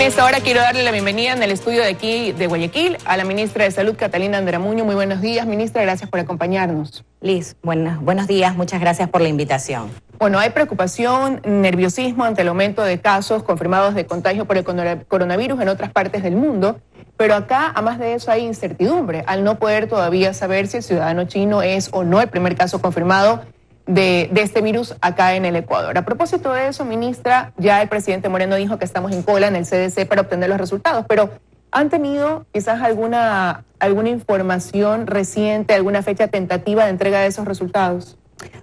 Ministra, ahora quiero darle la bienvenida en el estudio de aquí de Guayaquil a la ministra de Salud, Catalina Anderamuño. Muy buenos días, ministra, gracias por acompañarnos. Liz, buenos días, muchas gracias por la invitación. Bueno, hay preocupación, nerviosismo ante el aumento de casos confirmados de contagio por el coronavirus en otras partes del mundo, pero acá, además de eso, hay incertidumbre al no poder todavía saber si el ciudadano chino es o no el primer caso confirmado de este virus acá en el Ecuador. A propósito de eso, ministra, ya el presidente Moreno dijo que estamos en cola en el CDC para obtener los resultados, pero ¿han tenido quizás alguna información reciente, alguna fecha tentativa de entrega de esos resultados?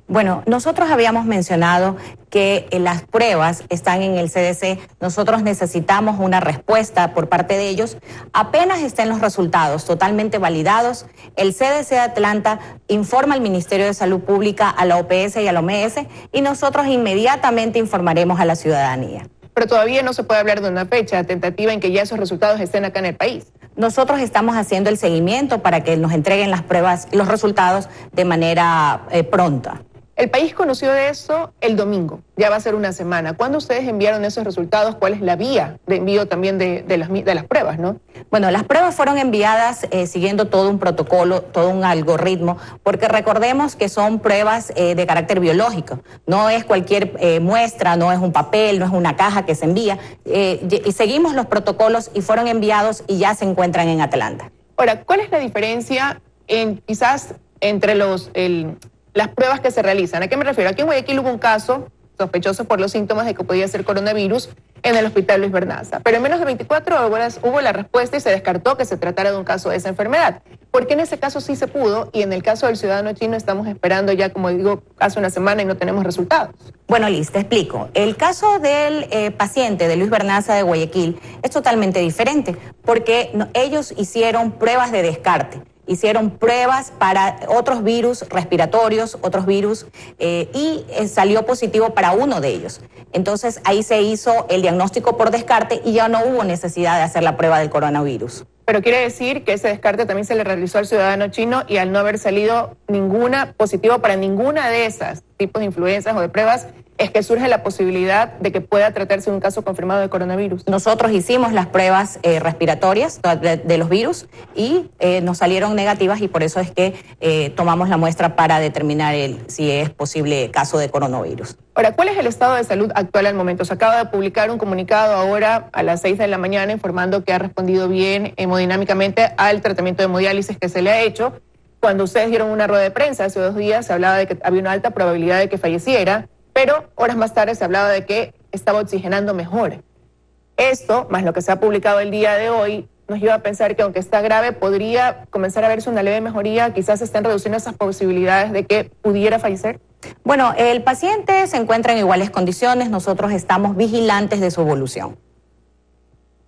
Bueno, nosotros habíamos mencionado que las pruebas están en el CDC. Nosotros necesitamos una respuesta por parte de ellos. Apenas estén los resultados totalmente validados, el CDC de Atlanta informa al Ministerio de Salud Pública, a la OPS y a la OMS, y nosotros inmediatamente informaremos a la ciudadanía. Pero todavía no se puede hablar de una fecha tentativa en que ya esos resultados estén acá en el país. Nosotros estamos haciendo el seguimiento para que nos entreguen las pruebas, los resultados de manera pronta. El país conoció de eso el domingo, ya va a ser una semana. ¿Cuándo ustedes enviaron esos resultados? ¿Cuál es la vía de envío también de las pruebas, no? Bueno, las pruebas fueron enviadas siguiendo todo un protocolo, todo un algoritmo, porque recordemos que son pruebas de carácter biológico. No es cualquier muestra, no es un papel, no es una caja que se envía. Y seguimos los protocolos y fueron enviados y ya se encuentran en Atlanta. Ahora, ¿cuál es la diferencia quizás entre las pruebas que se realizan? ¿A qué me refiero? Aquí en Guayaquil hubo un caso sospechoso por los síntomas de que podía ser coronavirus en el Hospital Luis Bernaza, pero en menos de 24 horas hubo la respuesta y se descartó que se tratara de un caso de esa enfermedad. ¿Por qué en ese caso sí se pudo y en el caso del ciudadano chino estamos esperando ya, como digo, hace una semana y no tenemos resultados? Bueno, Liz, te explico. El caso del paciente de Luis Bernaza de Guayaquil es totalmente diferente porque ellos hicieron pruebas de descarte. Hicieron pruebas para otros virus respiratorios, otros virus, y salió positivo para uno de ellos. Entonces ahí se hizo el diagnóstico por descarte y ya no hubo necesidad de hacer la prueba del coronavirus. Pero quiere decir que ese descarte también se le realizó al ciudadano chino y al no haber salido ninguna positivo para ninguna de esas tipos de influencias o de pruebas, es que surge la posibilidad de que pueda tratarse de un caso confirmado de coronavirus. Nosotros hicimos las pruebas respiratorias de los virus y nos salieron negativas y por eso es que tomamos la muestra para determinar si es posible caso de coronavirus. Ahora, ¿cuál es el estado de salud actual al momento? Se acaba de publicar un comunicado ahora a las 6 de la mañana informando que ha respondido bien hemodinámicamente al tratamiento de hemodiálisis que se le ha hecho. Cuando ustedes dieron una rueda de prensa hace 2 días se hablaba de que había una alta probabilidad de que falleciera, pero horas más tarde se hablaba de que estaba oxigenando mejor. Esto, más lo que se ha publicado el día de hoy, nos lleva a pensar que aunque está grave, podría comenzar a verse una leve mejoría, quizás se estén reduciendo esas posibilidades de que pudiera fallecer. Bueno, el paciente se encuentra en iguales condiciones, nosotros estamos vigilantes de su evolución.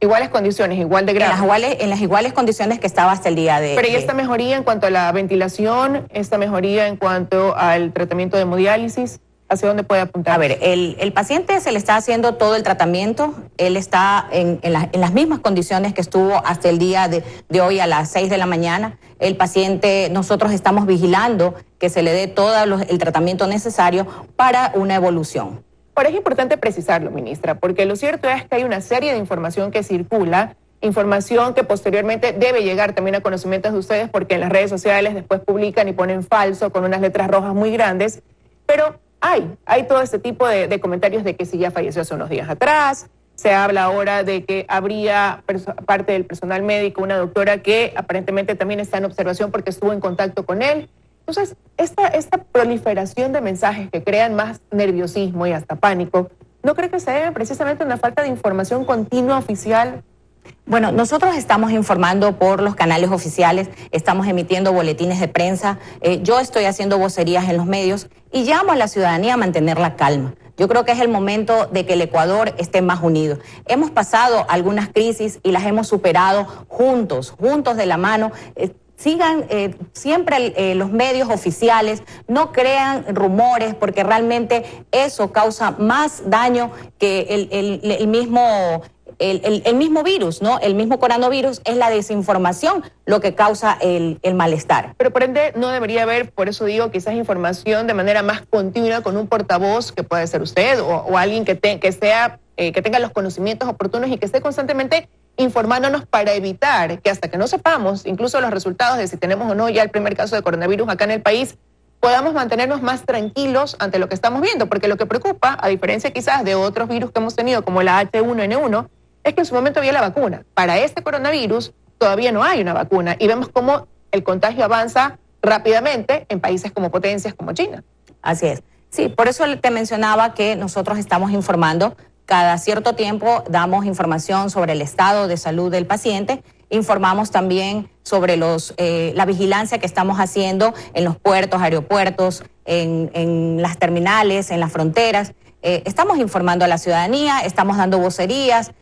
Iguales condiciones, igual de grave. En las iguales condiciones que estaba hasta el día de... Pero ¿y esta mejoría en cuanto a la ventilación, esta mejoría en cuanto al tratamiento de hemodiálisis? ¿Hacia dónde puede apuntar? A ver, el paciente se le está haciendo todo el tratamiento, él está en las mismas condiciones que estuvo hasta el día de hoy a las 6 de la mañana. El paciente, nosotros estamos vigilando que se le dé todo el tratamiento necesario para una evolución. Ahora es importante precisarlo, ministra, porque lo cierto es que hay una serie de información que circula, información que posteriormente debe llegar también a conocimientos de ustedes, porque en las redes sociales después publican y ponen falso con unas letras rojas muy grandes, pero hay todo este tipo de comentarios de que si ya falleció hace unos días atrás, se habla ahora de que habría parte del personal médico, una doctora que aparentemente también está en observación porque estuvo en contacto con él. Entonces, esta proliferación de mensajes que crean más nerviosismo y hasta pánico, ¿no cree que se debe precisamente a una falta de información continua oficial? Bueno, nosotros estamos informando por los canales oficiales, estamos emitiendo boletines de prensa, yo estoy haciendo vocerías en los medios y llamo a la ciudadanía a mantener la calma. Yo creo que es el momento de que el Ecuador esté más unido. Hemos pasado algunas crisis y las hemos superado juntos de la mano. Sigan siempre los medios oficiales, no crean rumores porque realmente eso causa más daño que el mismo virus, ¿no? El mismo coronavirus es la desinformación lo que causa el malestar. Pero por ende no debería haber, por eso digo, quizás información de manera más continua con un portavoz que puede ser usted o alguien que sea que tenga los conocimientos oportunos y que esté constantemente informándonos para evitar que hasta que no sepamos incluso los resultados de si tenemos o no ya el primer caso de coronavirus acá en el país, podamos mantenernos más tranquilos ante lo que estamos viendo, porque lo que preocupa, a diferencia quizás de otros virus que hemos tenido como la H1N1, es que en su momento había la vacuna. Para este coronavirus todavía no hay una vacuna y vemos cómo el contagio avanza rápidamente en países como potencias como China. Así es. Sí, por eso te mencionaba que nosotros estamos informando. Cada cierto tiempo damos información sobre el estado de salud del paciente. Informamos también sobre la vigilancia que estamos haciendo en los puertos, aeropuertos, en las terminales, en las fronteras. Estamos informando a la ciudadanía, estamos dando vocerías,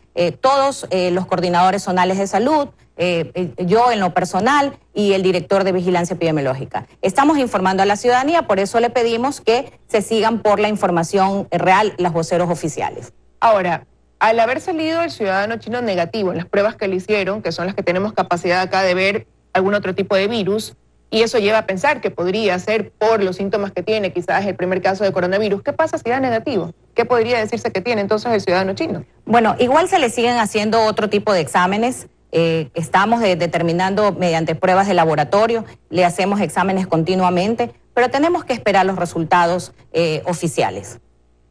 todos los coordinadores zonales de salud, yo en lo personal y el director de vigilancia epidemiológica. Estamos informando a la ciudadanía, por eso le pedimos que se sigan por la información real los voceros oficiales. Ahora, al haber salido el ciudadano chino negativo en las pruebas que le hicieron, que son las que tenemos capacidad acá de ver algún otro tipo de virus, y eso lleva a pensar que podría ser por los síntomas que tiene, quizás el primer caso de coronavirus, ¿qué pasa si da negativo? ¿Qué podría decirse que tiene entonces el ciudadano chino? Bueno, igual se le siguen haciendo otro tipo de exámenes. Estamos determinando mediante pruebas de laboratorio, le hacemos exámenes continuamente, pero tenemos que esperar los resultados oficiales.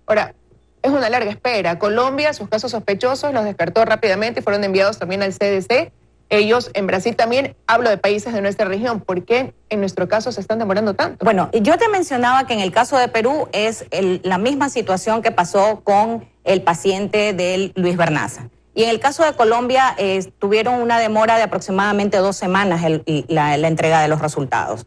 Ahora, es una larga espera. Colombia, sus casos sospechosos los descartó rápidamente y fueron enviados también al CDC. Ellos en Brasil también, hablo de países de nuestra región. ¿Por qué en nuestro caso se están demorando tanto? Bueno, yo te mencionaba que en el caso de Perú es la misma situación que pasó con el paciente del Luis Bernaza. Y en el caso de Colombia tuvieron una demora de aproximadamente 2 semanas la entrega de los resultados.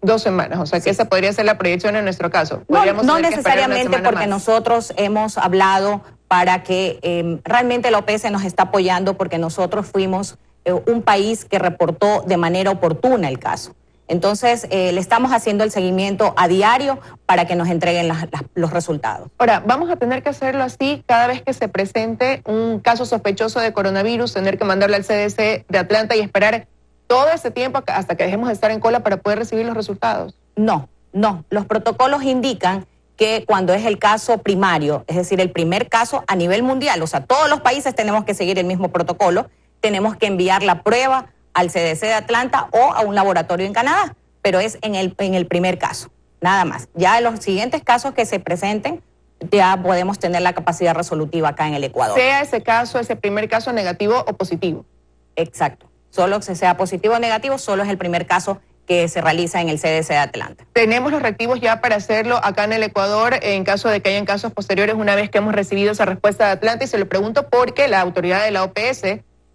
2 semanas, o sea que esa podría ser la proyección en nuestro caso. No necesariamente, porque nosotros hemos hablado para que realmente la OPS nos está apoyando, porque nosotros fuimos un país que reportó de manera oportuna el caso. Entonces, le estamos haciendo el seguimiento a diario para que nos entreguen los resultados. Ahora, vamos a tener que hacerlo así cada vez que se presente un caso sospechoso de coronavirus, tener que mandarlo al CDC de Atlanta y esperar todo ese tiempo hasta que dejemos de estar en cola para poder recibir los resultados. No. Los protocolos indican que cuando es el caso primario, es decir, el primer caso a nivel mundial, o sea, todos los países tenemos que seguir el mismo protocolo, tenemos que enviar la prueba al CDC de Atlanta o a un laboratorio en Canadá, pero es en el primer caso, nada más. Ya en los siguientes casos que se presenten, ya podemos tener la capacidad resolutiva acá en el Ecuador. Sea ese caso, ese primer caso negativo o positivo. Exacto. Solo que sea positivo o negativo, solo es el primer caso que se realiza en el CDC de Atlanta. Tenemos los reactivos ya para hacerlo acá en el Ecuador en caso de que hayan casos posteriores una vez que hemos recibido esa respuesta de Atlanta, y se lo pregunto porque la autoridad de la OPS,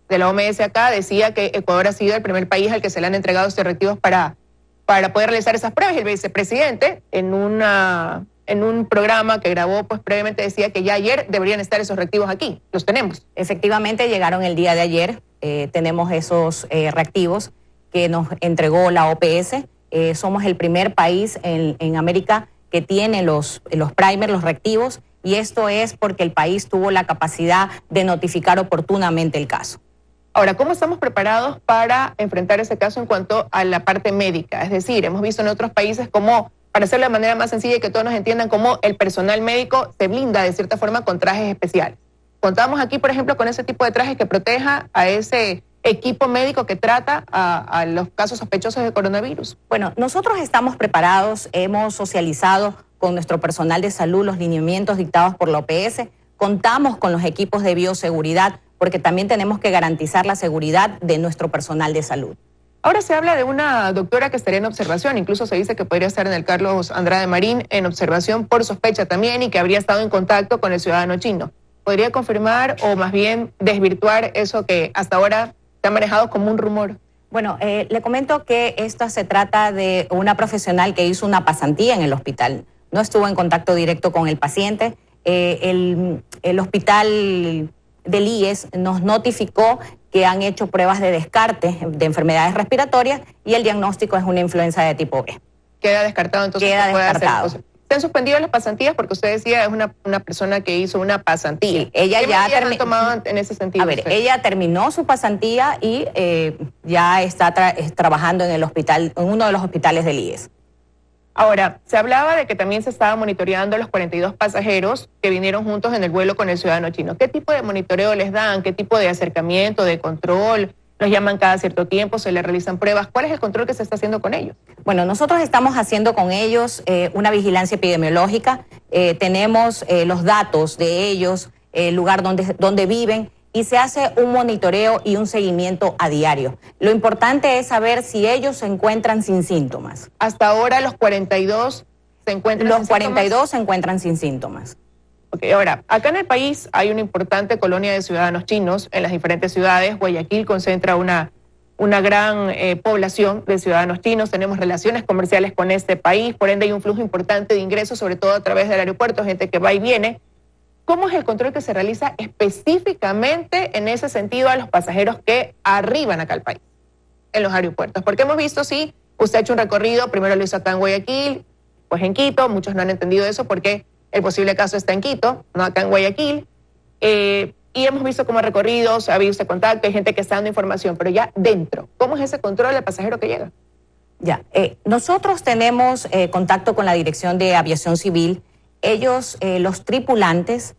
de la OMS acá, decía que Ecuador ha sido el primer país al que se le han entregado estos reactivos para poder realizar esas pruebas, y el vicepresidente en un programa que grabó pues previamente decía que ya ayer deberían estar esos reactivos aquí. Los tenemos. Efectivamente llegaron el día de ayer. Tenemos esos reactivos que nos entregó la OPS. Somos el primer país en América que tiene los primers, los reactivos, y esto es porque el país tuvo la capacidad de notificar oportunamente el caso. Ahora, ¿cómo estamos preparados para enfrentar ese caso en cuanto a la parte médica? Es decir, hemos visto en otros países cómo, para hacerlo de manera más sencilla y que todos nos entiendan, cómo el personal médico se blinda de cierta forma con trajes especiales. Contamos aquí, por ejemplo, con ese tipo de trajes que proteja a ese equipo médico que trata a los casos sospechosos de coronavirus. Bueno, nosotros estamos preparados, hemos socializado con nuestro personal de salud los lineamientos dictados por la OPS, contamos con los equipos de bioseguridad, porque también tenemos que garantizar la seguridad de nuestro personal de salud. Ahora se habla de una doctora que estaría en observación, incluso se dice que podría estar en el Carlos Andrade Marín en observación por sospecha también, y que habría estado en contacto con el ciudadano chino. ¿Podría confirmar o más bien desvirtuar eso que hasta ahora se ha manejado como un rumor? Bueno, le comento que esto se trata de una profesional que hizo una pasantía en el hospital. No estuvo en contacto directo con el paciente. El hospital del IES nos notificó que han hecho pruebas de descarte de enfermedades respiratorias y el diagnóstico es una influenza de tipo B. Queda descartado, entonces. Queda descartado. ¿Se han suspendido las pasantías? Porque usted decía es una persona que hizo una pasantía. Sí, ella ¿Qué ya han tomado en ese sentido? A ver, ella terminó su pasantía y ya está trabajando en el hospital, en uno de los hospitales del IES. Ahora, se hablaba de que también se estaba monitoreando a los 42 pasajeros que vinieron juntos en el vuelo con el ciudadano chino. ¿Qué tipo de monitoreo les dan? ¿Qué tipo de acercamiento, de control? ¿Los llaman cada cierto tiempo? ¿Se les realizan pruebas? ¿Cuál es el control que se está haciendo con ellos? Bueno, nosotros estamos haciendo con ellos una vigilancia epidemiológica. Tenemos los datos de ellos, el lugar donde viven, y se hace un monitoreo y un seguimiento a diario. Lo importante es saber si ellos se encuentran sin síntomas. Hasta ahora los 42 se encuentran sin síntomas. Los 42 se encuentran sin síntomas. Ok, ahora, acá en el país hay una importante colonia de ciudadanos chinos en las diferentes ciudades. Guayaquil concentra una gran población de ciudadanos chinos. Tenemos relaciones comerciales con este país, por ende hay un flujo importante de ingresos, sobre todo a través del aeropuerto, gente que va y viene. ¿Cómo es el control que se realiza específicamente en ese sentido a los pasajeros que arriban acá al país, en los aeropuertos? Porque hemos visto, sí, usted ha hecho un recorrido, primero lo hizo acá en Guayaquil, pues en Quito, muchos no han entendido eso porque el posible caso está en Quito, no acá en Guayaquil, y hemos visto como recorridos, ha habido ese contacto, hay gente que está dando información, pero ya dentro, ¿cómo es ese control del pasajero que llega? Ya, nosotros tenemos contacto con la Dirección de Aviación Civil. Ellos, los tripulantes,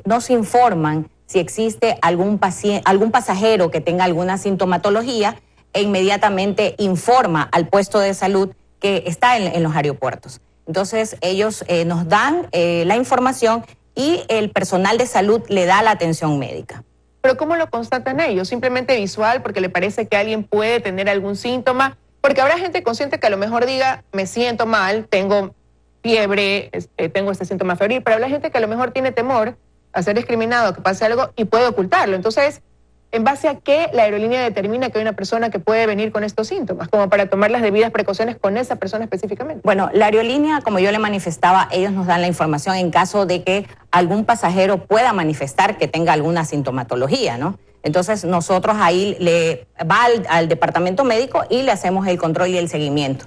nos informan si existe algún pasajero que tenga alguna sintomatología e inmediatamente informa al puesto de salud que está en los aeropuertos. Entonces ellos nos dan la información y el personal de salud le da la atención médica. ¿Pero cómo lo constatan ellos? ¿Simplemente visual porque le parece que alguien puede tener algún síntoma? Porque habrá gente consciente que a lo mejor diga, me siento mal, tengo fiebre, tengo este síntoma febril, pero habrá gente que a lo mejor tiene temor a ser discriminado, que pase algo y puede ocultarlo. Entonces, ¿en base a qué la aerolínea determina que hay una persona que puede venir con estos síntomas, como para tomar las debidas precauciones con esa persona específicamente? Bueno, la aerolínea, como yo le manifestaba, ellos nos dan la información en caso de que algún pasajero pueda manifestar que tenga alguna sintomatología, ¿no? Entonces, nosotros ahí le va al departamento médico y le hacemos el control y el seguimiento.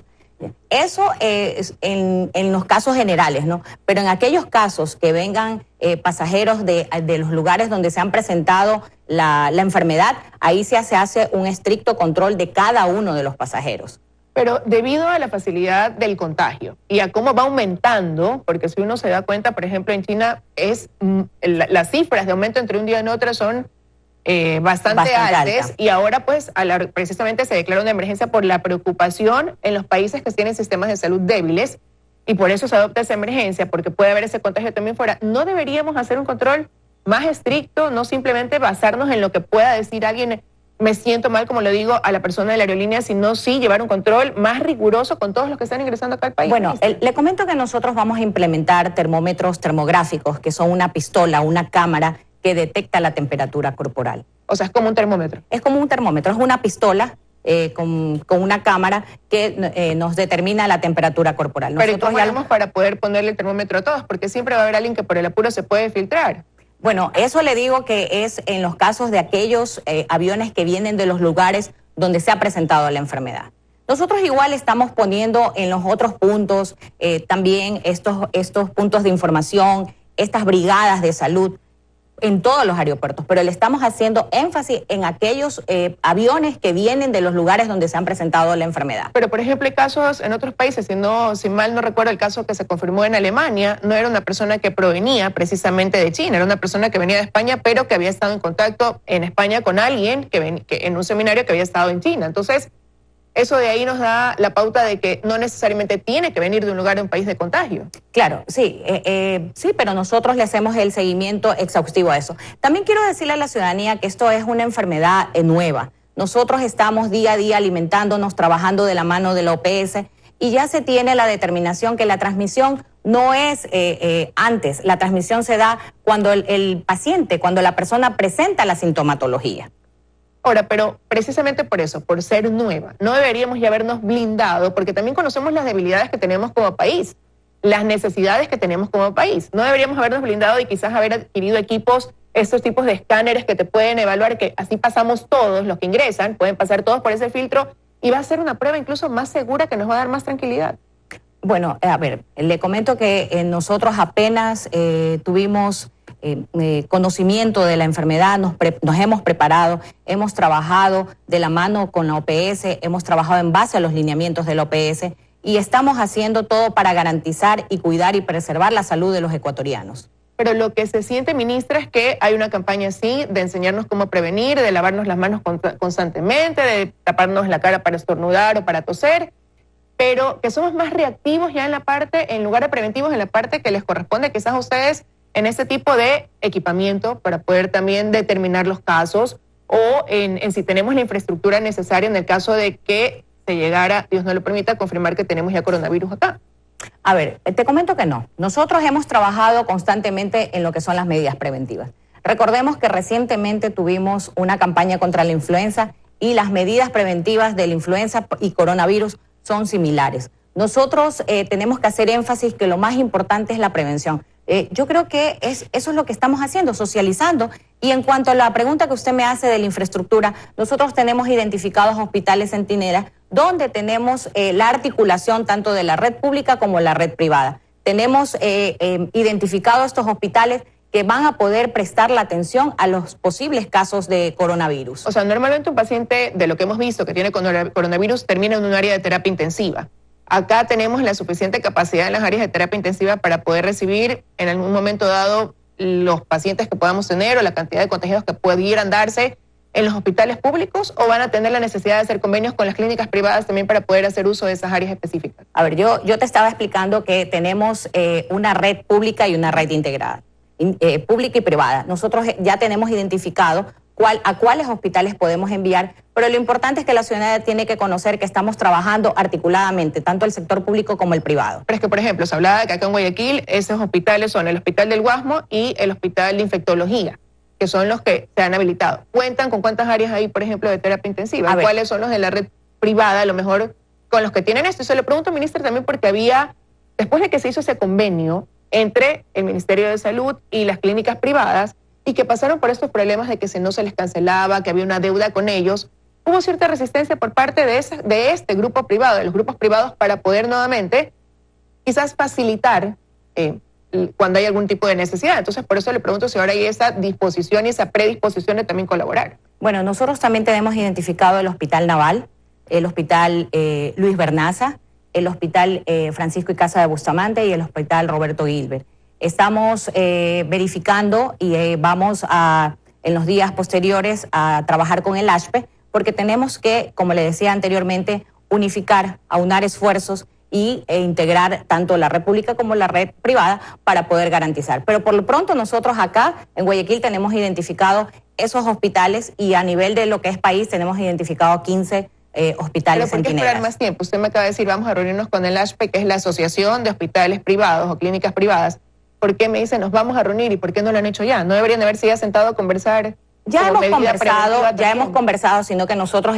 Eso es en los casos generales, ¿no? Pero en aquellos casos que vengan pasajeros de los lugares donde se han presentado la enfermedad, ahí se hace un estricto control de cada uno de los pasajeros. Pero debido a la facilidad del contagio y a cómo va aumentando, porque si uno se da cuenta, por ejemplo, en China las cifras de aumento entre un día y otro son bastante altas, y ahora pues precisamente se declara una emergencia por la preocupación en los países que tienen sistemas de salud débiles, y por eso se adopta esa emergencia, porque puede haber ese contagio también fuera. ¿No deberíamos hacer un control más estricto, no simplemente basarnos en lo que pueda decir alguien, me siento mal, como le digo a la persona de la aerolínea, sino sí llevar un control más riguroso con todos los que están ingresando acá al país? Bueno, le comento que nosotros vamos a implementar termómetros termográficos, que son una pistola, una cámara que detecta la temperatura corporal. O sea, es como un termómetro. Es como un termómetro, es una pistola con una cámara que nos determina la temperatura corporal. Pero ¿cómo hacemos para poder ponerle el termómetro a todos? Porque siempre va a haber alguien que por el apuro se puede filtrar. Bueno, eso le digo que es en los casos de aquellos aviones que vienen de los lugares donde se ha presentado la enfermedad. Nosotros igual estamos poniendo en los otros puntos también estos puntos de información, estas brigadas de salud en todos los aeropuertos, pero le estamos haciendo énfasis en aquellos aviones que vienen de los lugares donde se han presentado la enfermedad. Pero, por ejemplo, hay casos en otros países, si mal no recuerdo el caso que se confirmó en Alemania, no era una persona que provenía precisamente de China, era una persona que venía de España, pero que había estado en contacto en España con alguien que en un seminario que había estado en China. Entonces, eso de ahí nos da la pauta de que no necesariamente tiene que venir de un lugar de un país de contagio. Claro, sí, sí, pero nosotros le hacemos el seguimiento exhaustivo a eso. También quiero decirle a la ciudadanía que esto es una enfermedad nueva. Nosotros estamos día a día alimentándonos, trabajando de la mano de la OPS, y ya se tiene la determinación que la transmisión no es antes, la transmisión se da cuando el paciente, cuando la persona presenta la sintomatología. Ahora, pero precisamente por eso, por ser nueva, no deberíamos ya habernos blindado, porque también conocemos las debilidades que tenemos como país, las necesidades que tenemos como país. No deberíamos habernos blindado y quizás haber adquirido equipos, estos tipos de escáneres que te pueden evaluar, que así pasamos todos los que ingresan, pueden pasar todos por ese filtro, y va a ser una prueba incluso más segura que nos va a dar más tranquilidad. Bueno, a ver, le comento que nosotros apenas tuvimos conocimiento de la enfermedad, nos hemos preparado, hemos trabajado de la mano con la OPS, hemos trabajado en base a los lineamientos de la OPS y estamos haciendo todo para garantizar y cuidar y preservar la salud de los ecuatorianos. Pero lo que se siente, ministra, es que hay una campaña así de enseñarnos cómo prevenir, de lavarnos las manos constantemente, de taparnos la cara para estornudar o para toser, pero que somos más reactivos ya en lugar de preventivos, en la parte que les corresponde quizás a ustedes en este tipo de equipamiento para poder también determinar los casos o en si tenemos la infraestructura necesaria en el caso de que se llegara, Dios no lo permita, a confirmar que tenemos ya coronavirus acá. A ver, te comento que no. Nosotros hemos trabajado constantemente en lo que son las medidas preventivas. Recordemos que recientemente tuvimos una campaña contra la influenza y las medidas preventivas de la influenza y coronavirus son similares. Nosotros tenemos que hacer énfasis que lo más importante es la prevención. Yo creo que eso es lo que estamos haciendo, socializando. Y en cuanto a la pregunta que usted me hace de la infraestructura, nosotros tenemos identificados hospitales centinelas donde tenemos la articulación tanto de la red pública como la red privada. Tenemos identificados estos hospitales que van a poder prestar la atención a los posibles casos de coronavirus. O sea, normalmente un paciente, de lo que hemos visto, que tiene coronavirus, termina en un área de terapia intensiva. Acá tenemos la suficiente capacidad en las áreas de terapia intensiva para poder recibir en algún momento dado los pacientes que podamos tener o la cantidad de contagiados que pudieran darse en los hospitales públicos, o van a tener la necesidad de hacer convenios con las clínicas privadas también para poder hacer uso de esas áreas específicas. A ver, yo te estaba explicando que tenemos una red pública y una red integrada, pública y privada. Nosotros ya tenemos identificado a cuáles hospitales podemos enviar, pero lo importante es que la ciudadanía tiene que conocer que estamos trabajando articuladamente, tanto el sector público como el privado. Pero es que, por ejemplo, se hablaba de que acá en Guayaquil esos hospitales son el Hospital del Guasmo y el Hospital de Infectología, que son los que se han habilitado. ¿Cuentan con cuántas áreas hay, por ejemplo, de terapia intensiva? ¿Cuáles son los de la red privada, a lo mejor, con los que tienen esto? Y se lo pregunto, ministra, también porque después de que se hizo ese convenio entre el Ministerio de Salud y las clínicas privadas, y que pasaron por estos problemas de que no se les cancelaba, que había una deuda con ellos, hubo cierta resistencia por parte de este grupo privado, de los grupos privados, para poder nuevamente quizás facilitar cuando hay algún tipo de necesidad. Entonces, por eso le pregunto si ahora hay esa disposición y esa predisposición de también colaborar. Bueno, nosotros también tenemos identificado el Hospital Naval, el Hospital Luis Bernaza, el Hospital Francisco y Casa de Bustamante y el Hospital Roberto Gilbert. Estamos verificando y vamos en los días posteriores a trabajar con el ASHPE, porque tenemos que, como le decía anteriormente, unificar, aunar esfuerzos e integrar tanto la red pública como la red privada para poder garantizar. Pero por lo pronto nosotros acá en Guayaquil tenemos identificado esos hospitales y a nivel de lo que es país tenemos identificado 15 hospitales centinelas. ¿Pero por qué esperar más tiempo? Usted me acaba de decir, vamos a reunirnos con el ASHPE, que es la Asociación de Hospitales Privados o Clínicas Privadas. ¿Por qué me dicen nos vamos a reunir y por qué no lo han hecho ya? ¿No deberían haberse ya sentado a conversar? Ya hemos conversado, sino que nosotros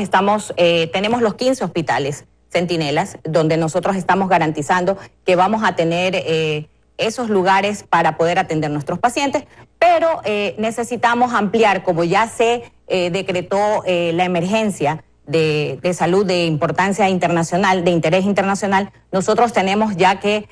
tenemos los 15 hospitales centinelas, donde nosotros estamos garantizando que vamos a tener esos lugares para poder atender nuestros pacientes, pero necesitamos ampliar, como ya se decretó la emergencia de salud de importancia internacional, de interés internacional, nosotros tenemos ya que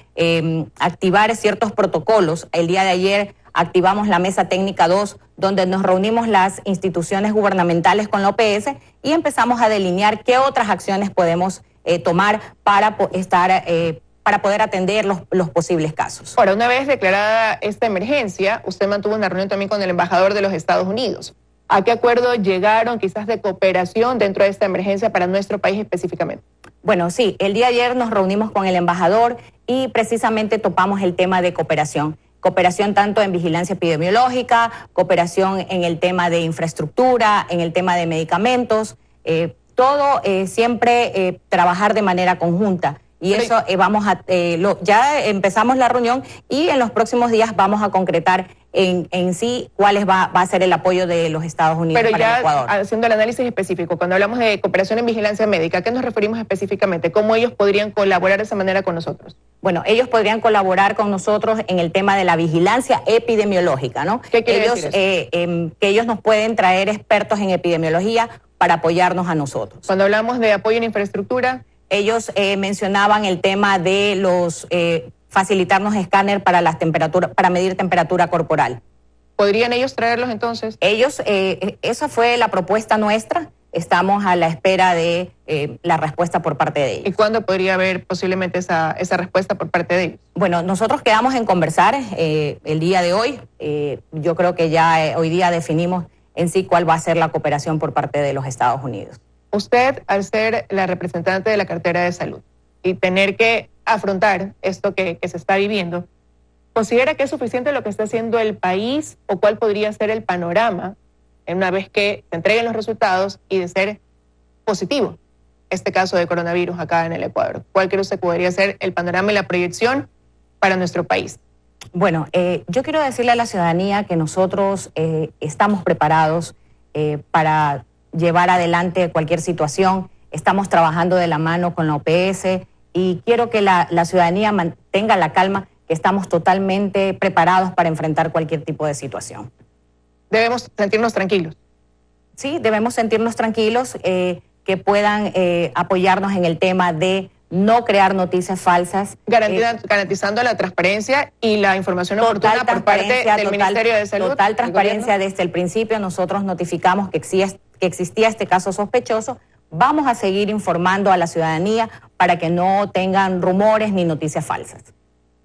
activar ciertos protocolos. El día de ayer activamos la Mesa Técnica 2, donde nos reunimos las instituciones gubernamentales con la OPS y empezamos a delinear qué otras acciones podemos tomar para poder atender los posibles casos. Ahora, una vez declarada esta emergencia, usted mantuvo una reunión también con el embajador de los Estados Unidos. ¿A qué acuerdo llegaron quizás de cooperación dentro de esta emergencia para nuestro país específicamente? Bueno, sí, el día de ayer nos reunimos con el embajador y precisamente topamos el tema de cooperación. Cooperación tanto en vigilancia epidemiológica, cooperación en el tema de infraestructura, en el tema de medicamentos, todo siempre trabajar de manera conjunta. Y eso ya empezamos la reunión y en los próximos días vamos a concretar en sí cuál va a ser el apoyo de los Estados Unidos para el Ecuador. Pero ya haciendo el análisis específico, cuando hablamos de cooperación en vigilancia médica, ¿a qué nos referimos específicamente? ¿Cómo ellos podrían colaborar de esa manera con nosotros? Bueno, ellos podrían colaborar con nosotros en el tema de la vigilancia epidemiológica, ¿no? ¿Qué quiere decir eso? Que ellos nos pueden traer expertos en epidemiología para apoyarnos a nosotros. Cuando hablamos de apoyo en infraestructura, ellos mencionaban el tema de facilitarnos escáner para medir temperatura corporal. ¿Podrían ellos traerlos entonces? Esa fue la propuesta nuestra, estamos a la espera de la respuesta por parte de ellos. ¿Y cuándo podría haber posiblemente esa respuesta por parte de ellos? Bueno, nosotros quedamos en conversar el día de hoy. Yo creo que ya hoy día definimos en sí cuál va a ser la cooperación por parte de los Estados Unidos. Usted, al ser la representante de la cartera de salud y tener que afrontar esto que se está viviendo, ¿considera que es suficiente lo que está haciendo el país o cuál podría ser el panorama una vez que se entreguen los resultados y de ser positivo este caso de coronavirus acá en el Ecuador? ¿Cuál cree usted que podría ser el panorama y la proyección para nuestro país? Bueno, yo quiero decirle a la ciudadanía que nosotros estamos preparados para llevar adelante cualquier situación. Estamos trabajando de la mano con la OPS y quiero que la ciudadanía mantenga la calma, que estamos totalmente preparados para enfrentar cualquier tipo de situación. Debemos sentirnos tranquilos. Sí, debemos sentirnos tranquilos, que puedan apoyarnos en el tema de no crear noticias falsas. Garantizando la transparencia y la información oportuna por parte del Ministerio de Salud. Total transparencia desde el principio. Nosotros notificamos que existía este caso sospechoso. Vamos a seguir informando a la ciudadanía para que no tengan rumores ni noticias falsas.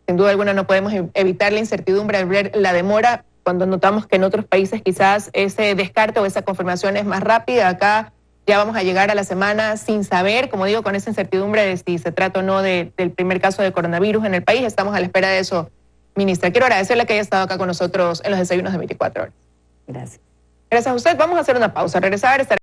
Sin duda alguna no podemos evitar la incertidumbre al ver la demora cuando notamos que en otros países quizás ese descarte o esa confirmación es más rápida. Acá ya vamos a llegar a la semana sin saber, como digo, con esa incertidumbre de si se trata o no del primer caso de coronavirus en el país. Estamos a la espera de eso, ministra. Quiero agradecerle que haya estado acá con nosotros en los desayunos de 24 horas. Gracias. Gracias a usted. Vamos a hacer una pausa. Regresar.